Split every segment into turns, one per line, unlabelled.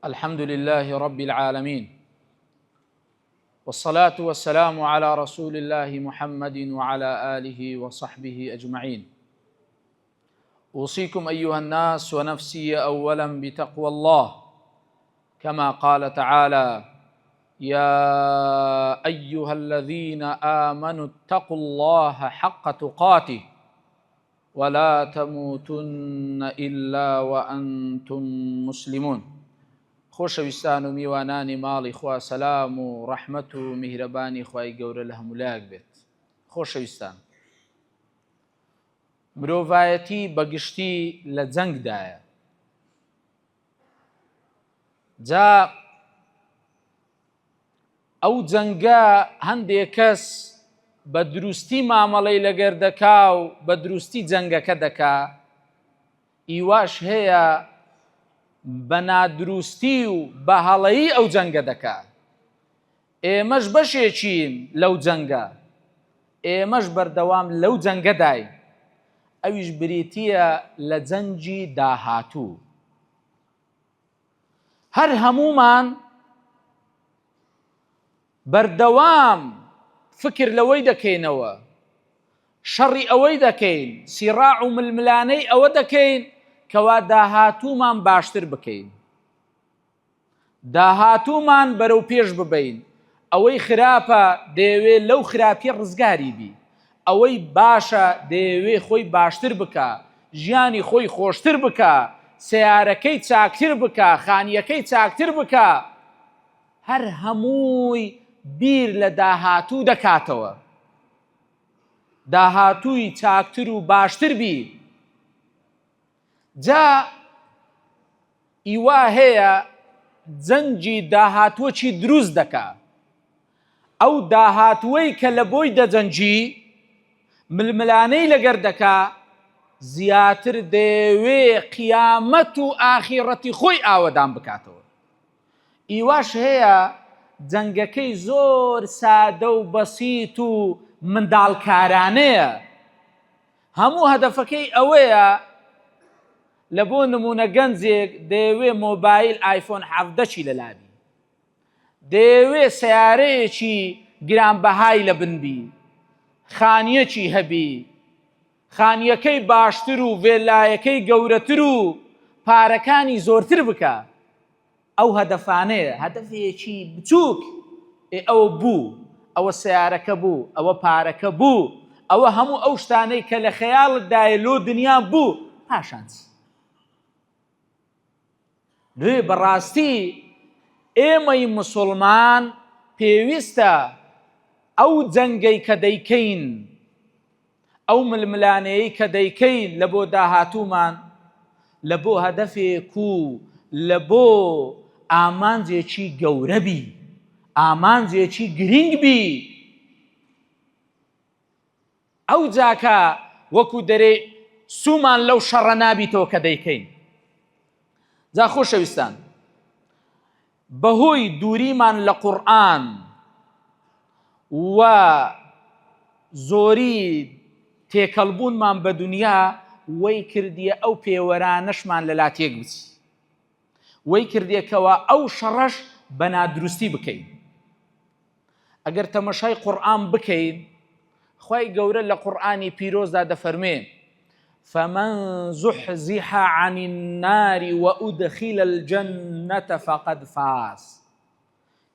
الحمد لله رب العالمين، والصلاة والسلام على رسول الله محمد وعلى آله وصحبه أجمعين. أوصيكم أيها الناس ونفسي أولا بتقوى الله، كما قال تعالى: يا أيها الذين آمنوا اتقوا الله حق تقاته ولا تموتن إلا وأنتم مسلمون. خۆشەویستان و میوانانی ماڵی خوا، سەلام و ڕەحمەت و میهرەبانی خوای گەورە لە هەمولایەک بێت. خۆشەویستان، مرۆڤایەتی بەگشتی لە جەنگدایە. جا ئەو جەنگە هەندێک کەس بە دروستی مامەڵەی لەگەر دەکا و بە دروستی جەنگەکە دەکا، ئیواش هەیە بە نادروستی و بە هەڵەیی ئەو جەنگە دەکا. ئێمەش بەشێکین لەو جەنگە، ئێمەش بەردەوام لەو جەنگەداین. ئەویش بریتیە لە جەنگی داهاتوو. هەر هەمومان بەردەوام فکر لەوەی دەکەینەوە، شەڕی ئەوەی دەکەین، سیراع و ململانەی ئەوە دەکەین کەوا داهاتوومان باشتر بکەین، داهاتوومان بەرەو پێش ببەین. ئەوەی خراپە دەیەوێت لەو خراپی ڕزگاری بی، ئەوەی باشە دەیەوێت خۆی باشتر بکە، ژیانی خۆی خۆشتر بکە، سیارەکەی چاکتر بکە، خانیەکەی چاکتر بکە. هەر هەمووی بیر لە داهاتوو دەکاتەوە، داهاتووی چاکتر و باشتر بی. جا ئیوا هەیە جەنگی داهاتووەکی دروست دەکا. ئەو داهاتووەی کە لە بۆی دەجەنگی ململانەی لەگەر دەکا، زیاتر دەیەوێ قیامەت و ئاخیرەتی خۆی ئاوەدان بکاتەوە. ئیواش هەیە جەنگەکەی زۆر سادە و بەسیت و منداڵکارانەیە. هەموو هەدەفەکەی ئەوەیە، لە بۆ نمونە گەنجێک دەیەوێ مۆبایل ئایفۆن 17 لەلابی، دەیەوێ سیارەیەکی گرانبەهای لە بنبی، خانیەکی هەبی، خانیەکەی باشتر و ڤێلایەکەی گەورەتر و پارەکانی زۆرتر بکە. ئەو هەدەفانەیە، هەدەفێکی بچووک ئەوە بوو، ئەوە سیارەکە بوو، ئەوە پارەکە بوو، ئەوە هەموو ئەو شتانەی کە لە خەیاڵتدایە لۆ دنیا بوو. پاشانچ دوێ بەڕاستی ئێمەی موسڵمان پێویستە ئەو جەنگەی کە دەیکەین، ئەو ململانەیەی کە دەیکەین لە بۆ داهاتوومان، لە بۆ هەدەفێک و لە بۆ ئامانجێکی گەورە بی، ئامانجێکی گرنگ بی. ئەو جاکە وەکو دەرێ سومان لەو شەڕە نابیتەوە کە دەیکەین. جا خۆشەویستان، بەهۆی دووریمان لە قورئان و زۆری تێکەڵبوونمان بە دنیا، وەی کردیە ئەو پێوەرانەشمان لەلا تێک بچی، وەی کردێکەوە ئەو شەڕەش بە نادروستی بکەین. ئەگەر تەمەشای قورئان بکەین، خوای گەورە لە قورئانی پیرۆزدا دەفەرمێ: فمن زحزح عن النار وأدخل الجنة فقد فاز.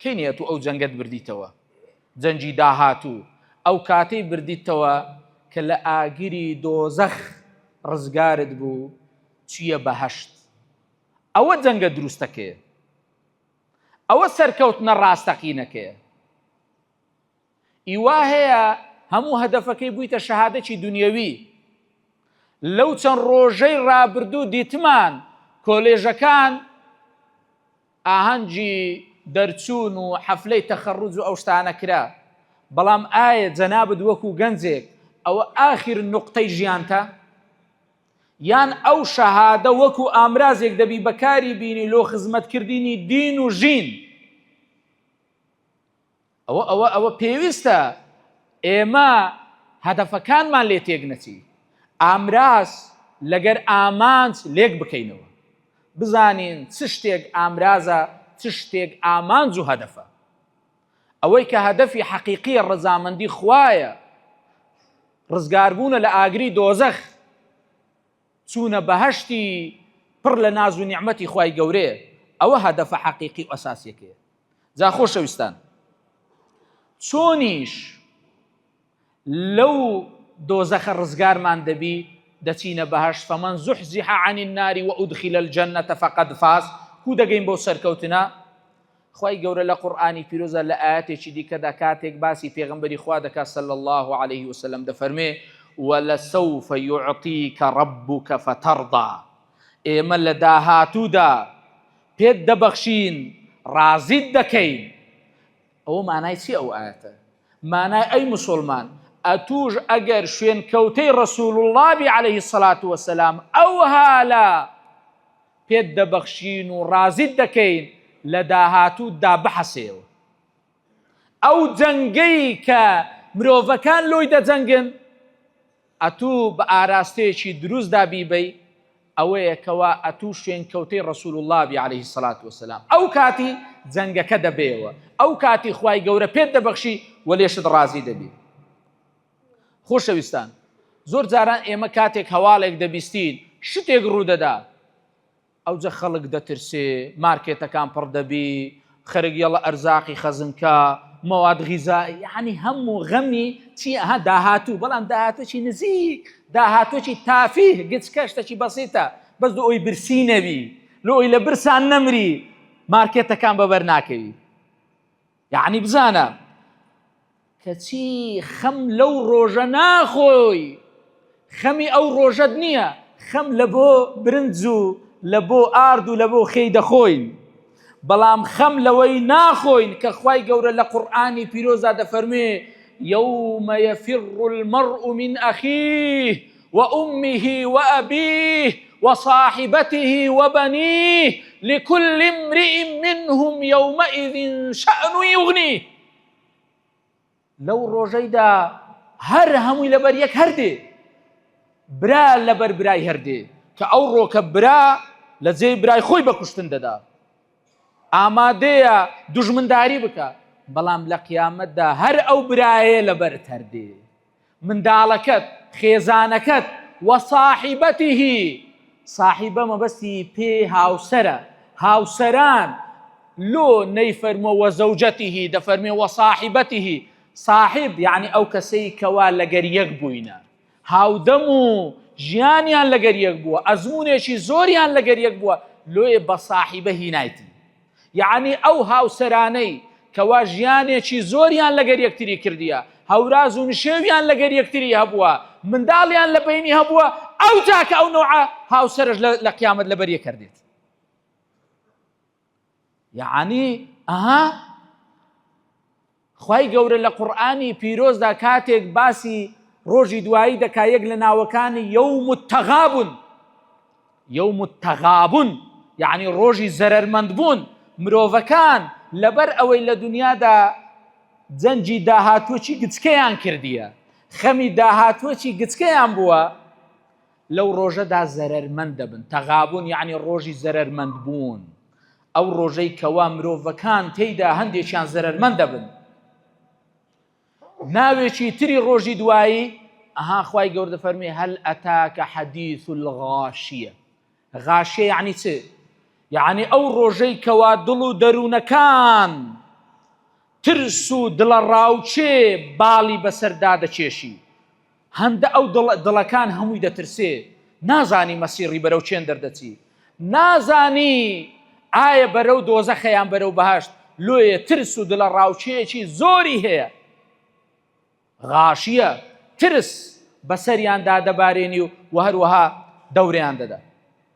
کەینە تو ئەو جەنگەت بردیتەوە، جەنگی داهاتوو، ئەو کاتەی بردیتەوە کە لە ئاگری دۆزەخ ڕزگارت بوو، چییە بەهەشت. ئەوە جەنگە دروستەکەیە، ئەوە سەرکەوتنە ڕاستەقینەکەیە. ئیوا هەیە هەموو هەدەفەکەی بوویتە شەهادەتی دونیەوی. لەو چەند ڕۆژەی ڕابردوو دیتمان کۆلێژەکان ئاهەنگی دەرچوون و حەفلەی تەخەڕوج و ئەو شتانە کرا، بەڵام ئایا جەنابت وەکو گەنجێک ئەوە ئاخر نوقتەی ژیانتە؟ یان ئەو شەهادە وەکو ئامرازێک دەبی بەکاری بینی لۆ خزمەتکردنی دین و ژین؟ ئەوە پێویستە ئێمە هەدەفەکانمان لێ تێک نەچی، ئامراز لەگەر ئامانج لێک بکەینەوە. بزانین چ شتێک ئامرازە، چ شتێک ئامانج و هەدەفە. ئەوەی کە هەدەفی حەقیقیە ڕەزامەندی خوایە، ڕزگاربوونە لە ئاگری دۆزەخ، چوونە بەهەشتی پڕ لە ناز و نیعمەتی خوای گەورەیە. ئەوە هەدەفە حەقیقی و ئەساسیەکەیە. جا خۆشەویستان، چۆنیش لەو دۆزەخە ڕزگارمان دەبی دەچینە بەهەشت. فەمەن زوحزیح عن النار وأدخل الجنة فقد فاز. هو دەگەین بۆ سەرکەوتنە. خوای گەورە لە قورئانی پیرۆزە لە ئاەتێکی دیکەدا کاتێک باسی پێغەمبەری خوا دەکات صلی الله عليه وسلم دەفەرمێ وَلَسَوْفَ يُعْطِيكَ رَبُّكَ فَتَرْضَى. ئێمە لە داهاتوودا پێت دەبەخشین، ڕازیت دەکەین. ئەوە مانای چی ئەو ئاەتە؟ مانای ئەی مسلمان، ئەتوش ئەگەر شوێنکەوتەی ڕەسوول الله بی عليه الصلاة والسلام ئەو هالە پێت دەبەخشین و ڕازیت دەکەین، لە داهاتوودا بحەسێەوە. ئەو جەنگەی کە مرۆڤەکان لۆی دەجەنگن، ئەتوو بە ئاراستەیەکی دروستدا بیبەی، ئەوەیە کەوا ئەتوو شوێنکەوتەی ڕەسوول الله بی عليه الصلاة والسلام ئەو کاتی جەنگەکە دەبێەوە، ئەو کاتی خوای گەورە پێت دەبەخشی و لێشت ڕازی دەبی. خۆشەویستان، زۆر جاران ئێمە کاتێک هەواڵێک دەبیستین شتێک ڕوودەدا، ئەوجە خەڵک دەترسێ، مارکێتەکان پڕ دەبی، خەرگیەڵە ئەرزاقی خەزنکە، مەواد غیزایی، یعنی هەموو غەمی چی؟ ئەها داهاتوو. بەڵام داهاتووی نزیک، داهاتووی تافیه، گچکە شتێکی بەسیتە، بەس لە ئەوی برسی نەبی، لە ئەوی لە برسان نەمری، مارکێتەکان بەبەر ناکەوی. یعنی بزانە کەچی خەم لەو ڕۆژە ناخۆی، خەمی ئەو ڕۆژەت نییە، خەم لە بۆ برنج و لە بۆ ئارد و لە بۆ خەی دەخۆین. بەڵام خەم لەوەی ناخۆین کە خوای گەورە لە قورئانی پیرۆزدا دەفەرمێ يوم يفر المرء من أخيه وأمه وأبيه وصاحبته وبنيه لكل امرئ منهم يومئذ شأن يغنيه. لو ڕۆژەیدا هەر هەمووی لەبەر یەک هەردێ، برا لەبەر برای هەردێ، کە ئەو ڕۆکە برا لە جێی برای خۆی بە کوشتن دەدا، ئامادەیە دوژمنداری بکە. بەڵام لە قیامەتدا هەر ئەو برایە لەبەرت هەردێ، منداڵەکەت، خێزانەکەت، وەصاحیبەتیه. صاحیبە مەبەستی پێ هاوسەرە، هاوسەران لۆ نەیفەرمۆ وەزەوجەتیه، دەفەرمێ وەصاحیبەتیه. صاحب یعنی ئەو کەسەی کەوا لەگەر یەک بووینە، هاودەم و ژیانیان لەگەر یەک بووە، ئەزمونێکی زۆریان لەگەر یەک بووە، لۆیە بە صاحیبە هینایتی. یعنی ئەو هاوسەرانەی کەوا ژیانێکی زۆریان لەگەر یەکتری کردیە، هەوراز و نشێویان لەگەر یەکتری هەبووە، منداڵیان لە بینی هەبووە، ئەو جاکە ئەو نوعە هاوسەرش لە قیامەت لەبەر یەک کردێت. یعنی ئەها خوای گەورە لە قورئانی پیرۆزدا کاتێک باسی ڕۆژی دوایی دەکا، یەک لە ناوەکانی یەوم التەغابن، یەوم التەغابن یعنی ڕۆژی زەرەرمەندبوون. مرۆڤەکان لەبەر ئەوەی لە دنیادا جەنجی داهاتوەکی گچکەیان کردیە، خەمی داهاتوەکی گچکەیان بووە، لەو ڕۆژەدا زەرەرمەند دەبن. تەغابن یعنی ڕۆژی زەرەرمەندبوون، ئەو ڕۆژەی کەوا مرۆڤەکان تێیدا هەندێکیان زەرەرمەند دەبن. ناوێکی تری ڕۆژی دوایی ئەها خوای گەورە دەفەرمێ هەل ئەتاکە حەدیث الغاشیە. غاشیە یعنی چ؟ یعنی ئەو ڕۆژەی کەوا دڵ و دەروونەکان ترس و دڵە ڕاوچێ باڵی بەسەردا دەکێشی. هەندە ئەو دڵەکان هەمووی دەترسێ، نازانی مەسیری بەرەو چێن دەردەچی، نازانی ئایا بەرەو دۆزەخەیان بەرەو بەهەشت، لۆیە ترس و دڵە ڕاوچەیەکی زۆری هەیە. غاشیە ترس بەسەریاندا دەبارێنی و هەروەها دەورەیان دەدا،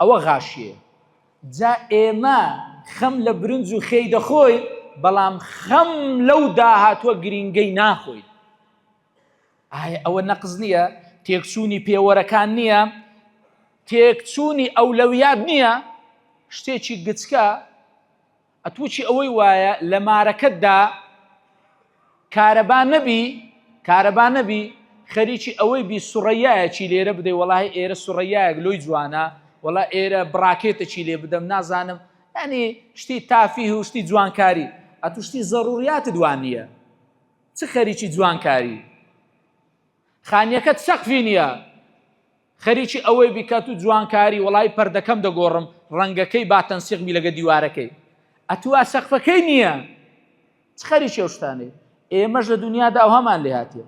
ئەوە غاشیە. جا ئێمە خەم لە برنج و خێی دەخۆی، بەڵام خەم لەو داهاتوە گرنگەی ناخۆی. ئایا ئەوە نەقز نییە؟ تێکچوونی پێوەرەکان نییە؟ تێکچوونی ئەولەویات نییە؟ شتێکی گچکە ئەتوچی ئەوەی وایە لە مارەکەتدا کارەبا نەبی، خەریکی ئەوەی بی سوڕەیایەکی لێرە بدەی، وەڵاهی ئێرە سوڕەیایەک لۆی جوانە، وەڵا ئێرە بڕاکێتێکی لێ بدەم نازانم ینی شتی تافیه و شتی جوانکاری ئەتو شتی زەڕوریاتت دوان نییە چ خەریکی جوانکاری خانیەکەت سەقفی نییە خەریکی ئەوەی بیکات و جوانکاری وەڵای پەردەکەم دەگۆڕم ڕەنگەکەی باتەنسیقمی لەگە دیوارەکەی ئەتووا سەقفەکەی نییە چ خەریکی ئەو شتانەی ئێمەش لە دنیادا ئەو هەمان لێ هاتیە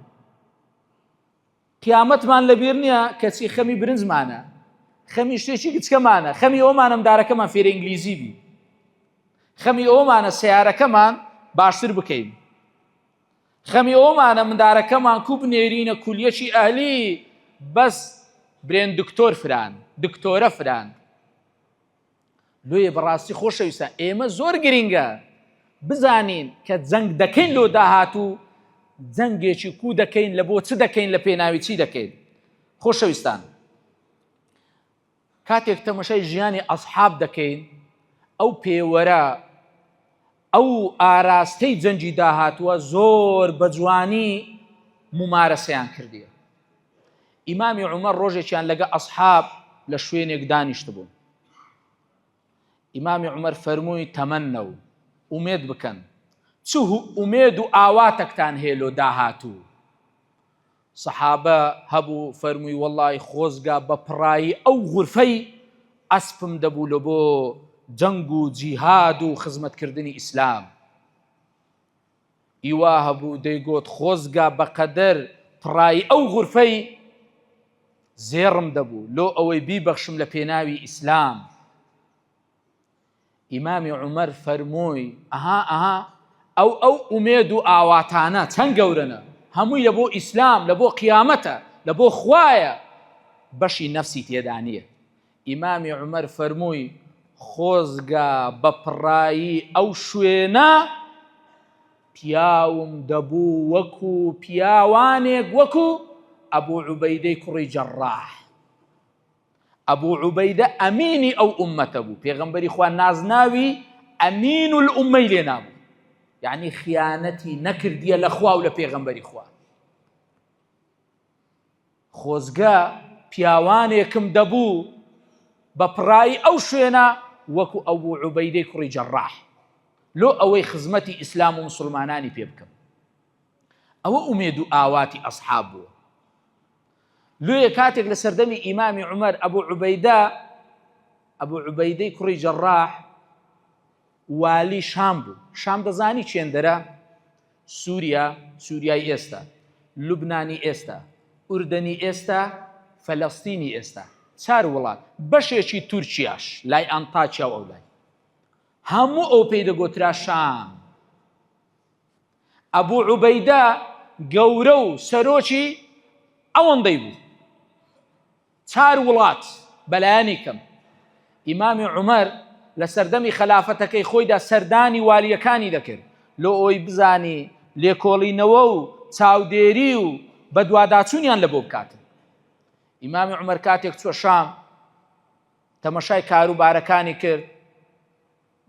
قیامەتمان لەبیر نییە کەچی خەمی برنجمانە خەمی شتێکی کچکەمانە خەمی ئەومانم دارەکەمان فێرە ئینگلیزی بی خەمی ئەومانە سیارەکەمان باشتر بکەین خەمی ئەومانە مندارەکەمان کوب نێرینە کولیەکی ئەهلی بەس برێن دکتۆر فران دکتۆرە فران لۆیە بەڕاستی خۆشەویستان ئێمە زۆر گرینگە بزانین کە جەنگ دەکەین لۆ داهاتوو جەنگێکی کو دەکەین لە بۆ چ دەکەین لە پێناوی چی دەکەین خۆشەویستان کاتێک تەمەشای ژیانی ئەسحاب دەکەین ئەو پێوەرە ئەو ئاراستەی جەنگی داهاتووە زۆر بە جوانی ممارەسەیان کردیە ئیمامی عومەر ڕۆژێکیان لەگە ئەسحاب لە شوێنێک دانیشت بوو ئیمامی عومەر فەرمووی تەمەنە و ئومێد بکەن چ ئومێد و ئاواتەکتان هەیە لۆ داهاتوو سەحابە هەبوو فەرمووی وەڵڵی خۆزگا بە پڕایی ئەو غورفەی ئەسپم دەبوو لە بۆ جەنگ و جیهاد و خزمەتکردنی ئیسلام ئیوا هەبوو دەیگۆت خۆزگا بەقەدەر پڕایی ئەو غورفەی زێڕم دەبوو لۆ ئەوەی بیبەخشم لە پێناوی ئیسلام ئیمامی عومەر فەرمووی ئەها ئەو ئومێد و ئاواتانە چەند گەورەنە هەمووی لە بۆ ئیسلام لە بۆ قیامەتە لە بۆ خوایە بەشی نەفسی تێدا نییە ئیمامی عومەر فەرمووی خۆزگا بە پڕایی ئەو شوێنە پیاوم دەبوو وەکو پیاوانێک وەکو ئەبوو عوبەیدەی کوڕی جەڕاح ئەبوو عوبەیدە ئەمینی ئەو ئومەتە بوو پێغەمبەری خوا نازناوی ئەمین الئومەی لێ نابوو یعنی خیانەتی نەکردیە لە خوا و لە پێغەمبەری خوا خۆزگا پیاوانێکم دەبوو بە پڕایی ئەو شوێنە وەکو ئەبوو عوبەیدەی کوڕی جەڕاح لۆ ئەوەی خزمەتی ئیسلام و مسلمانانی پێ بکەم ئەوە ئومێد و ئاواتی ئەسحاب بووە لۆیە کاتێک لە سەردەمی ئیمامی عومەر ئەبوو عوبەیدەی کوڕی جەڕاح والی شام بوو شام دەزانی چێندەرە سووریای ئێستا لوبنانی ئێستا ئوردنی ئێستا فەلەستینی ئێستا چار وڵات بەشێکی تورکیاش لای ئەنتاکیا و ئەو لای هەموو ئەو پێی دەگۆترا شام ئەبوو عوبەیدە گەورە و سەرۆکی ئەوەندەی بوو چار وڵات بەلایانی کەم ئیمامی عومەر لە سەردەمی خەلافەتەکەی خۆیدا سەردانی والیەکانی دەکرد لۆ ئەوی بزانی لێکۆڵینەوە و چاودێری و بەدواداچوونیان لە بۆ بکاتن ئیمامی عومەر کاتێک چووە شام تەمەشای کاروبارەکانی کرد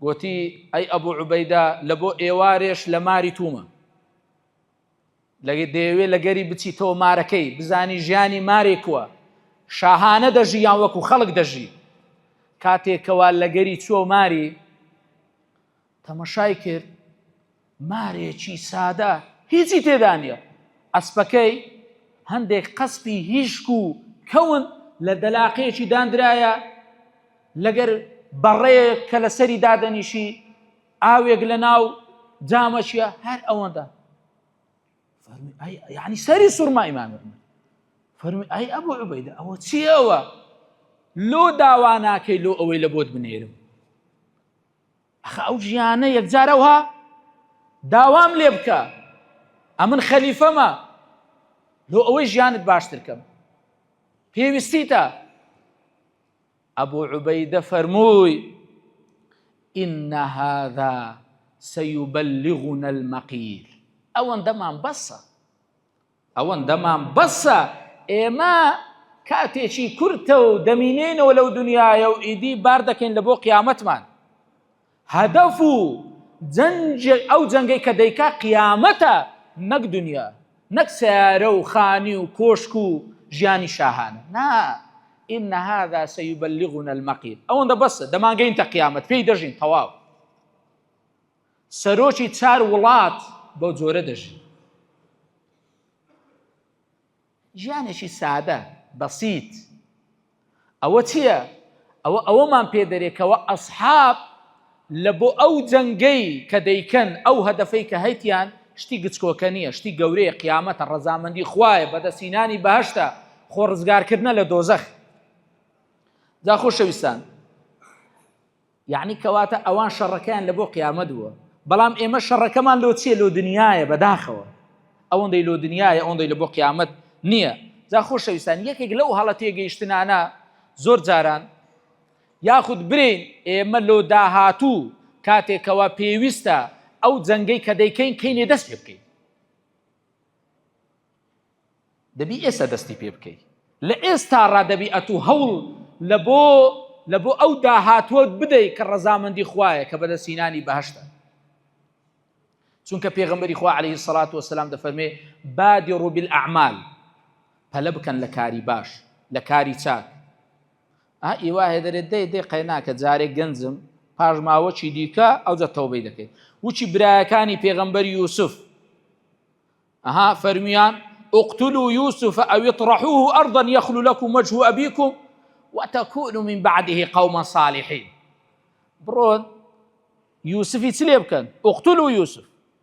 گوتی ئەی ئەبوو عوبەیدە لە بۆ ئێوارێش لە ماری تومە دەیەوێ لەگەری بچیتەوە مارەکەی بزانی ژیانی مارێکووە شاهانە دەژی یان وەکو خەڵک دەژی کاتێکەوە لەگەری چووە ماری تەمەشای کرد مارێکی سادە هیچی تێدا نیە ئەسپەکەی هەندێک قەسپی هیشک و کەون لە دەلاقەیەکی دانرایە لەگەر بەڕێیەک کە لەسەری دادەنیشی ئاوێک لە ناو جامەشیە هەر ئەوەندە یعنی سەری سوورما ئیمامی فەرمووی ئەی ئەبوو عوبەیدە ئەوە چیەوە لۆ داوا ناکەی لۆ ئەوەی لە بۆت بنێرم ئەخە ئەو ژیانە یەکجارەوها داوام لێ بکە ئەمن خەلیفەمە لۆ ئەوەی ژیانت باشتر کەم پێویستیتە ئەبوو عوبەیدە فەرمووی ئین هذا سەیوبەلیغنا المەقیل ئەوەندەمان بەسە ئێمە کاتێکی کورتە و دەمینێنەوە لەو دنیایە و ئیدی بار دەکەین لە بۆ قیامەتمان هەدەف و ئەو جەنگەی کە دەیکا قیامەتە نەک دنیا نەک سیارە و خانی و کۆشک و ژیانی شاهانە نا إن هذا سيبلغنا المقيل ئەوەندە بەسە دەمانگەینتە قیامەت پێی دەژین تەواو سەرۆکی چار وڵات بەو جۆرە دەژین ژیانێکی سادە بەسیت ئەوە چییە؟ ئەوەمان پێ دەرێکەوە ئەسحاب لە بۆ ئەو جەنگەی کە دەیکەن ئەو هەدەفەی کە هەیتیان شتی گچکۆکە نییە شتی گەورەیە قیامەتە ڕەزامەندی خوایە بەدەستهێنانی بەهەشتە خۆ ڕزگارکردنە لە دۆزەخ جا خۆشەویستان یعنی کەواتە ئەوان شەڕەکەیان لە بۆ قیامەت بووە بەڵام ئێمە شەڕەکەمان لۆ چییە لۆ دنیایە بەداخەوە ئەوەندەی لۆ دنیایە ئەوەندەی لە بۆ قیامەت نییە جا خۆشەویستان یەکێک لەو هەڵە تێگەیشتنانە زۆر جاران یاخود برین ئێمە لۆ داهاتوو کاتێکەوە پێویستە ئەو جەنگەی کە دەیکەین کەینێ دەست پێ بکەین دەبی ئێستا دەستی پێ بکەیت لە ئێستا ڕادەبی ئەتوو هەوڵ لە بۆ ئەو داهاتووت بدەیت کە ڕەزامەندی خوایە کە بەدەستهێنانی بەهەشتە چونکە پێغەمبەری خوا عەلەیهی السەڵات وەسەلام دەفەرمێ بادروا بالأعمال پەلە بکەن لە کاری باش لە کاری چاک ئیوا هێدەرێت دەی قەیناکە جارێک گەنجم پاش ماوەچی دیکە ئەوجە تەوبەی دەکەیت وچی برایەکانی پێغەمبەری یوسف فەرمیان اقتلوا يوسف أو اطرحوه أرضا يخل لكم وجه أبيكم وتكونوا من بعده قوما صالحين برون يوسفي تليبكن اقتلوا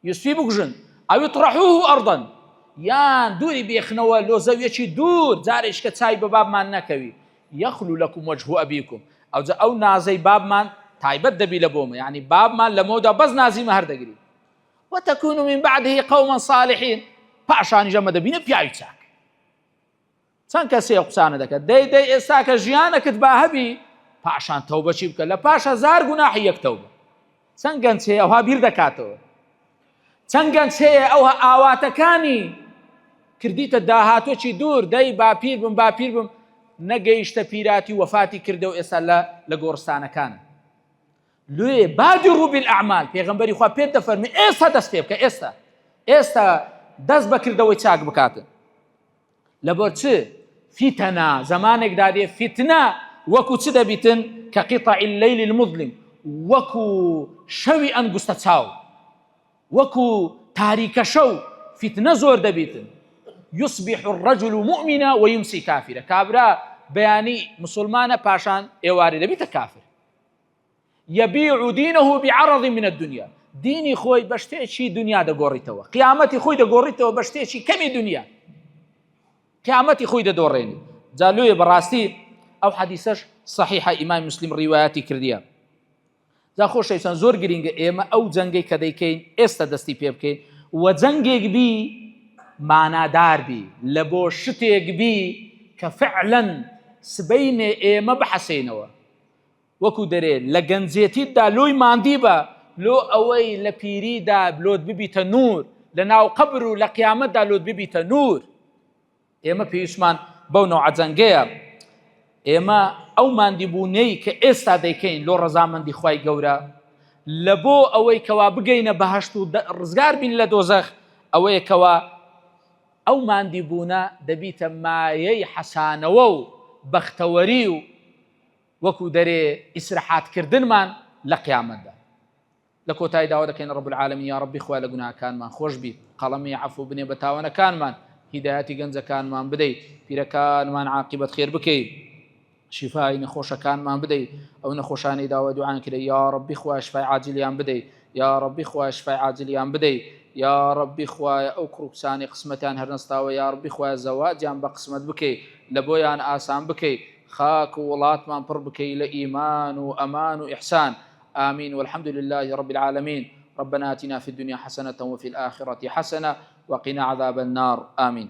يوسفي بكجن أو اطرحوه أرضا يان دوري بيخنوا لو زاوية دور زارش كتاي بباب ما نكوي يخل لكم وجه أبيكم أو نازي باب ما تايبت دبي لبوم يعني باب ما لمودا بز نازي مهر دقري وتكونوا من بعده قوما صالحين پاشانی ژەمە دەبینە پیاوی چاک چەند کەسێ قسانە دەکات دەی ئێستا کە ژیانەکەت با هەبی پاشان تەوبەچی بکە لە پاش هەزار گوناحی یەک تەوبە چەند گەنج هەیە ئەوها بیر دەکاتەوە چەند گەنج هەیە ئەوها ئاواتەکانی کردیتە داهاتۆکی دوور دەی باپیر بم نەگەیشتە پیراتی وەفاتی کردە و ئێستا لە گۆڕستانەکانە لێ بادروا بالأعمال پێغەمبەری خوا پێت دەفەرمێ ئێستا دەست پێ بکە ئێستا دەست بەکردەوەی چاک بکاتن لەبەر چ فیتەنە زەمانێکدا دێ فیتنە وەکو چ دەبیتن کە قیطع الليل المظلم وەکو شەوی ئەنگوستە چاو وەکو تاریکە شەو فیتنە زۆر دەبیتن يصبح الرجل مؤمنا ويمسي كافرا کابرا بەیانی مسلمانە پاشان ئێوارێ دەبیتە کافر يبيع دينه بعرض من الدنيا دینی خۆی بە شتێکی دنیا دەگۆڕیتەوە قیامەتی خۆی دەگۆڕیتەوە بە شتێکی کەمی دنیا قیامەتی خۆی دەدۆڕێنی جا لێیە بەڕاستی ئەو حەدیسەش صحیحە ئیمام مسلم ڕیوایەتی کردیە جا خۆشەویستان زۆر گرینگە ئێمە ئەو جەنگەی کە دەیکەین ئێستا دەستی پێ بکەین و جەنگێک بی مانادار بی لە بۆ شتێک بی کە فعلاً سبەینێ ئێمە بحەسێنەوە وەکو دەرێ لە گەنجێتیتدا لۆی ماندی بە لۆ ئەوەی لە پیریدا لۆت ببیتە نور لە ناو قەبر و لە قیامەتدا لۆت ببیتە نور ئێمە پێویستمان بەو نەوعە جەنگەیە ئێمە ئەو ماندیبوونەی کە ئێستا دەیکەین لۆ ڕەزامەندی خوای گەورە لە بۆ ئەوەی کەوا بگەینە بەهەشت و ڕزگار بین لە دۆزەخ ئەوەیە کەوا ئەو ماندیبوونە دەبیتە مایەی حەسانەوە و بەختەوەری و وەکو دەرێ ئیسراحاتکردنمان لە قیامەتدا لە کۆتایی داوا دەکەین رب العالمین یا ربی خوا لە گوناهەکانمان خۆش بیت قەڵەمی عەفو بنێ بە تاوانەکانمان هیدایەتی گەنجەکانمان بدەیت پیرەکانمان عاقبەت خێر بکەیت شیفای نەخۆشەکانمان بدەیت ئەو نەخۆشانەی داوا دوعان کرێ یا ربی خوا شفای عاجلیان بدەیت یا ربی خوا شفای عاجلیان بدەیت یا ربی خوا ئەو کوڕکسانی قسمەتیان هەرنەستاوە یا ربی خوا زەواجیان بە قسمەت بکەیت لە بۆیان ئاسان بکەیت خاک و وڵاتمان پڕ بکەیت لە ئیمان و ئەمان و ئیحسان آمين والحمد لله رب العالمين ربنا آتنا في الدنيا حسنة وفي الآخرة حسنة وقنا عذاب النار آمين